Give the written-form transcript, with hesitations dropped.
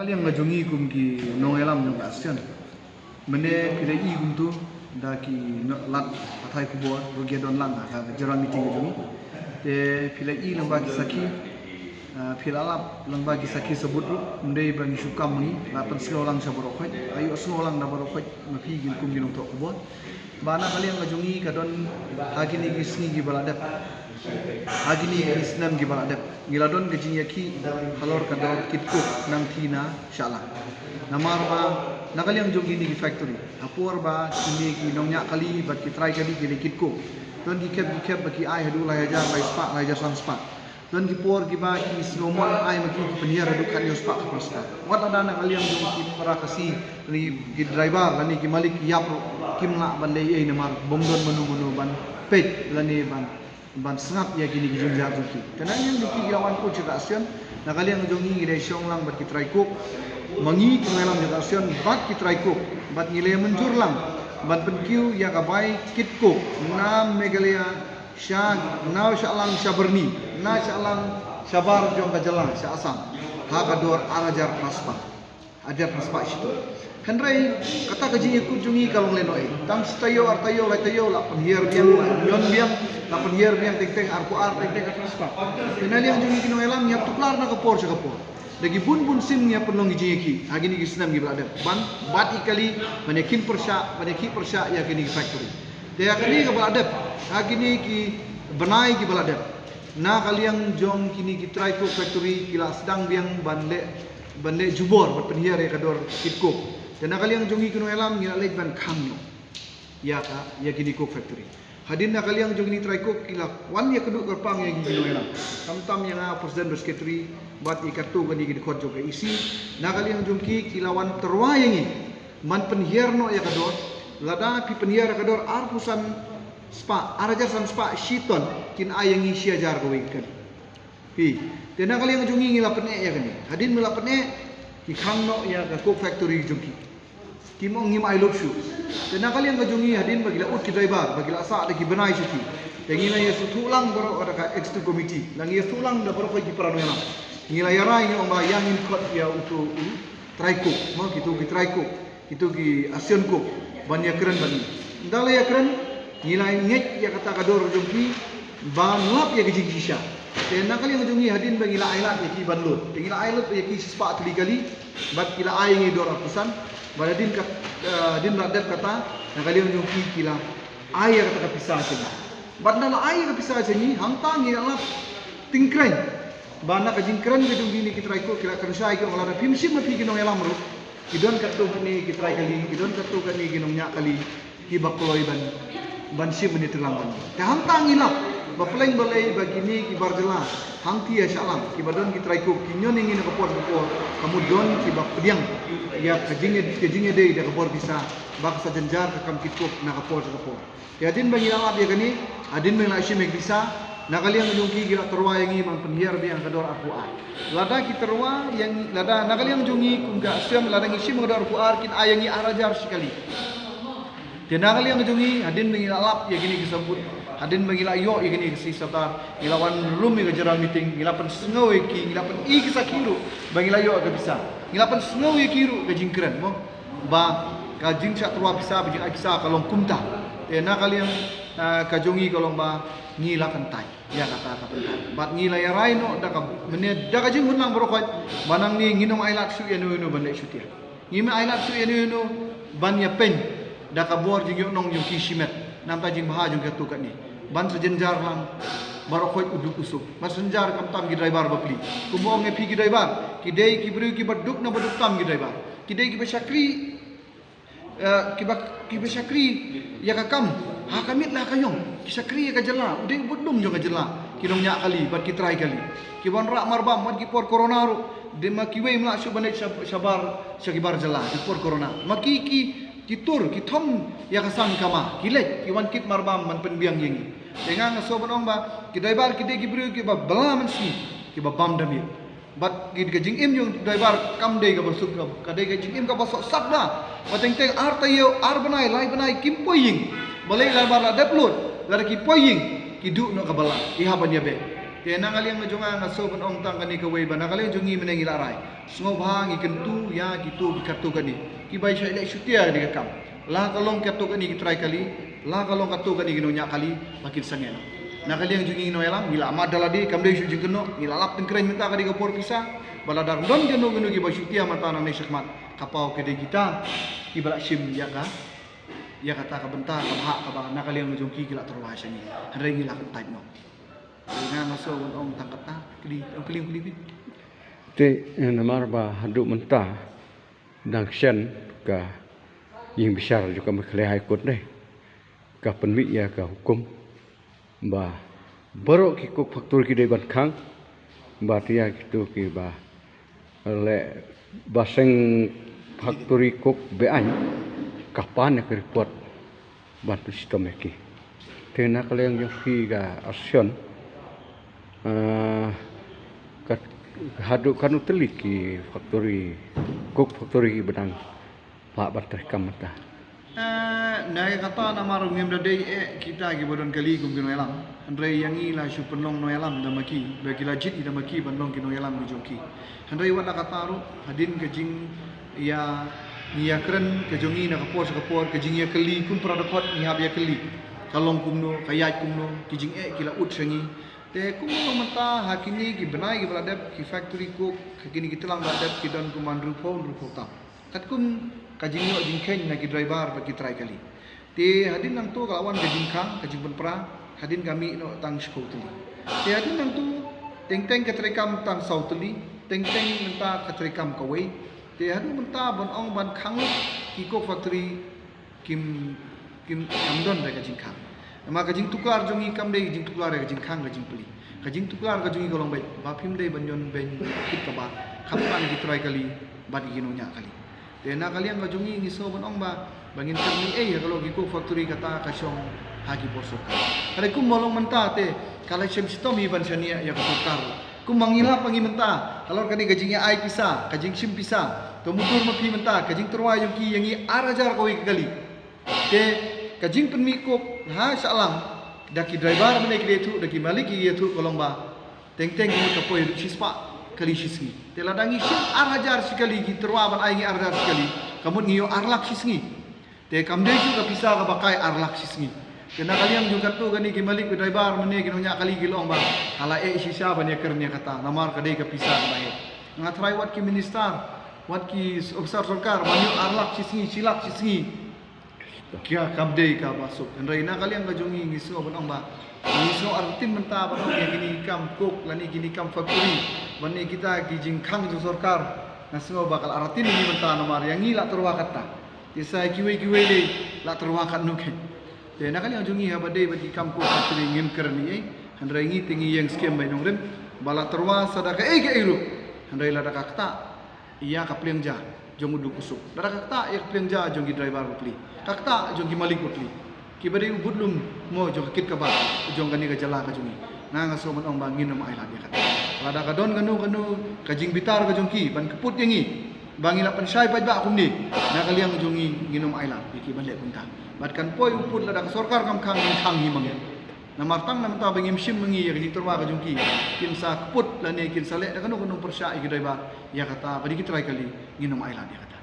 Kalian ngajungi kum ki nongelam jong asyan. Mene pila I kum tu da ki lat athai kubor rogia don lang ha jarang meeting ngajungi. Te pila I lamba ki saki pila lap lamba ki saki sebut ru ndai bang sukam ni lapan selo lang sa borok khoi ayu selo lang da borok khoi mapi gin kum gin tok kubor. Bana kalian ngajungi kadon hagini ki sngi gi baladap. Hagini Islam gi baladap. Giladon gajing yaki halor kadon kitku nang tina inshallah. Namar ba nakaliang jong gini gi factory. Apor ba kini gi nongnya kali ba ki try kali gi kitku. Don gi kep ba ki ai hadu la haja ba spa la haja san spa. Don gi por gi ba ki snowmon ai ma ki penyiar hadu kan yo spa spa. Wat ada nakaliang jong ki para kasi ni gi driver lani gi malik yap kimla ban le ei namar bomdon menu ban pet lani ban sengap ya gini gijung jatuh ki. Karena yang diki gilawan ko cerita asian, nakaliang jongi gilai siong lang bat kitrai kok, mangi pengalam cerita asian bat kitrai kok, bat gilai menjur lang, bat penkiu ya kabai kit kok, na megalia syag, na syalang syaberni, na syalang syabar jong kajalang syasam, hakador arajar paspa, ajar paspa itu. Henry kata kaji ikut jungi kalau lenoi. Tang stayo artayo latayo la penhiar biang yon biang la penhiar biang tek arku ar tek atraspa. Kenali yang jungi kino elam nya tuklar na kapor sa kapor. Lagi bun sim nya penlong giji ki. Agini gi senam gi belada. Ban bat ikali manekin persya ya gini gi factory. Dia kali ke belada. Agini ki benai gi belada. Na kaliang jong kini ki try ko factory kila sedang biang banle jubor bat penhiar ya kador kitko. Dan nakaliang jongi kuno elam ngila lek ban kamno. Ya ka ya gini cook factory. Hadin nakaliang jongi try cook kila wan ya keduk kerpang ya gini kuno elam. Tam yang presiden basketry bat ikatu gani gini khot joga isi. Nakaliang jongi kila wan terwa yangi man penhierno ya kador. Lada pi penhier kador arpusan spa arajar san spa shiton kin ayangi siajar gowekan. Pi. Dan nakaliang jongi ngila pene ya gani. Hadin mila pene ki khangno ya ka cook factory jongi. Kimong ngim I love you. Dan nakali yang kajungi hadin bagi laut ki driver, bagi la sa lagi benai suki. Tengina ya sutulang baro ada ka executive committee. Langi ya sutulang da baro ki parano yana. Ngila ya rai ngom ba yang in kot ya utu try cook. Mo gitu ki try cook. Itu ki asion cook. Ban ya keren bani. Ndala ya keren ngila ngek ya kata kador jongki ban lap ya gijing sisha. Dan nakali yang kajungi hadin bagi la ailat ya ki banlut. Ngila ailat ya ki sispa atli kali. Bat kila ai ngi dor apusan. Pada din ladat kata yang kalian jumpi kila air kata pisah sini. Badna la air pisah sini hangtang ni alap tingkren. Bana ka jingkren ke jumpi ni kitrai ko kila kerja ke olah pimsim mapi ginong elam ru. Kidon katu ni kitrai kali, kidon katu kan ni ginong nya kali kibakloi ban sim ni telang ban. Te hangtang ilap bapeleng balai bagini kibar jela hangti ya salam kibadon kitrai ko kinyon ingin ke por kamu don kibak pediang ya kejingnya deh dah kapor bisa bak sajenjar ke kam kitop na kapor. Ya adin bagi alap ya kani adin bagi laisi meg bisa nakaliang jungki gila terwa yang imang penhiar biang kador akuar. Lada ki terwa yang lada nakaliang jungi kunga siam lada ngisi mengador akuar kin ayangi arajar sekali. Dan nakaliang jungi adin bagi alap ya gini disebut adin bagi layo ya gini si serta ilawan room ya jarang meeting ilapan sengau ki ilapan i kisah kiru bagi layo agak bisa. Ngilapan sengau ya kiru kajing keren mo ba kajing sak terwa bisa bajing ai bisa kalong kumta na kalian kajongi kalong ba ngilakan tai ya kata pentai bat ngilai raino da ka mened da kajing hunlang barokoi banang ni nginom ailat su ya no bandai sutia ngima ailat su ya no ban ya pen da ka bor jing yo nong yung kishimet nam ta jing baha jung katu kat ni ban sejenjar lang barokoi uduk usuk masenjar kam tam gi driver bapli kumong nge pi gi driver kidai ki bru ki baduk na baduk tam gi driver kidai ki besakri ki besakri ya ka kam ha kamit la kayong ki sakri ya ka jela udai budum jo ka jela kinong nya kali bat ki try kali ki ban rak marbam mat ki por corona ru de ma ki we mla su banai sabar sakibar jela ki por corona maki ki tur ki thom ya ka sang kama kilet ki wan kit marbam man penbiang yengi dengan sobanong ba ki driver ki de ki bru ki ba bala man si ki ba bam dami bat ki jing im yung driver kam de ka basuk ka de ka jing im ka basok sat ba wateng teng ar tayo ar banai lai banai kim poying balai la bala depload la ki poying ki du no ka bala iha ban ya be Te nangaliang ngajonga ngaso ban ong tang kani kawai ban nangaliang jongi meneng ilarai. Sungo bhang ikentu ya gitu katu kani. Ki bai syai lek syutia di kam. La kalong katu kani ki try kali, la kalong katu kani ginonya kali makin sangen. Nangaliang jongi no elam mila amadaladi kam dei syujing keno mila lap tengkren minta kadi ka por pisa. Baladar don geno ki bai syutia mata na mesakmat. Kapau kede kita ki balak sim ya ka. Ya kata ka bentar ka bahak ka ba nakaliang jongki ki la terwa sangi. Handai ngila ka type no. Dengan masuk orang tangkap tak keli keli. Te namar ba haduk mentah dang sen ka yang besar juga mekhle high court deh. Ka penmi ya ka hukum ba baru ki kok faktor ki deban khang ba tia gitu ki ba le baseng faktori kok bean kapan ya report bantu sistem ki. Te nakaliang joki ga action haduk kanu telik ki faktori kok faktori benang pak batas kamata nai kata nama rungem dadai kita ki bodon kali kum kino elam andrei yang ila shu penlong no elam damaki bagi lajit ida maki bandong kino elam joki andrei wala kata ru hadin kejing ya niya keren kejongi na kapor kejing ya kali kun pradakot ni hab ya kali kalong kumno kayat kumno kejing kila ut sangi te kumno mata hakini ki benai ki beladap ki factory cook hakini ki telang beladap ki don kumandru phone ta kat kum kajing yo jingken na ki driver bagi try kali te hadin nang tu kalawan kajing khang kajing penpra hadin kami no tang skotli te hadin nang tu teng ka trekam tang sautli teng menta ka trekam kawai te hadin menta bon ong ban khang ki cook factory kim amdon da kajing khang maka kajing tukar jongi kam dei kajing tukar kajing khang kajing peli kajing tukar kajing golong bai bapim dei banyon ben kit ka ba khapan ki try kali bad gino nya kali te na kali ang kajungi ngiso bon ong ba bangin terni ya kalau giku factory kata kasyong hagi bosoka kare kum molong menta te kala sem sitomi ban sania ya tukar kum mangila pangi menta kalau kani kajingnya ai pisa kajing sim pisa to mutur mapi menta kajing terwa yoki yangi arajar koi kali te kajing penmi kop ha salam daki driver mene ki tu daki malik ki tu kolong ba teng ki kapoi sispa kali sisngi teladangi sim arhajar sekali ki terwa ban ai ngi arhajar sekali kamun ngiyo arlak sisngi te kamde ju ka pisa ka bakai arlak sisngi kena kalian juga tu gani ki malik driver mene ki nonya kali kilong ba kala sisa ban ya kernya kata namar kadai ka pisa ka bae ngatrai wat ki minister wat ki officer sarkar banyu arlak sisngi silak sisngi kia kabdei ka masuk andai na kalian kajongi ngiso banong ba ngiso artin menta banong ya gini kam kok lani gini kam factory bani kita kijing khang jo sarkar naso bakal artin ni menta namar yang ngila terwakat ta desa kiwe le la terwakat nuke te na kalian jongi ha badai bagi kam kok factory ngin kerni andai ngi tingi yang skem bai nongren bala terwa sadaka ke iru andai la dakakta iya kapleng ja jong udu kusuk dara kakta ek plengja jong gi driver pli kakta jong gi malik pli ki bade ubudlum mo jong kit ka ba jong gani ka jala ka jongi na ngaso man ong bangin na maila dia kata lada ka don kanu kajing bitar ka jong ki ban keput yangi bangila pan syai paj ba kum ni na kaliang jongi nginom aila ki balik punta bat kan poi uput lada ka sorkar kam khang himang na martang nam ta bangim sim mengi ya ki terwa ka jong ki kin sa keput la ne kin sale da kanu persya ki driver ya kata badi ki try kali nginom aila dia kata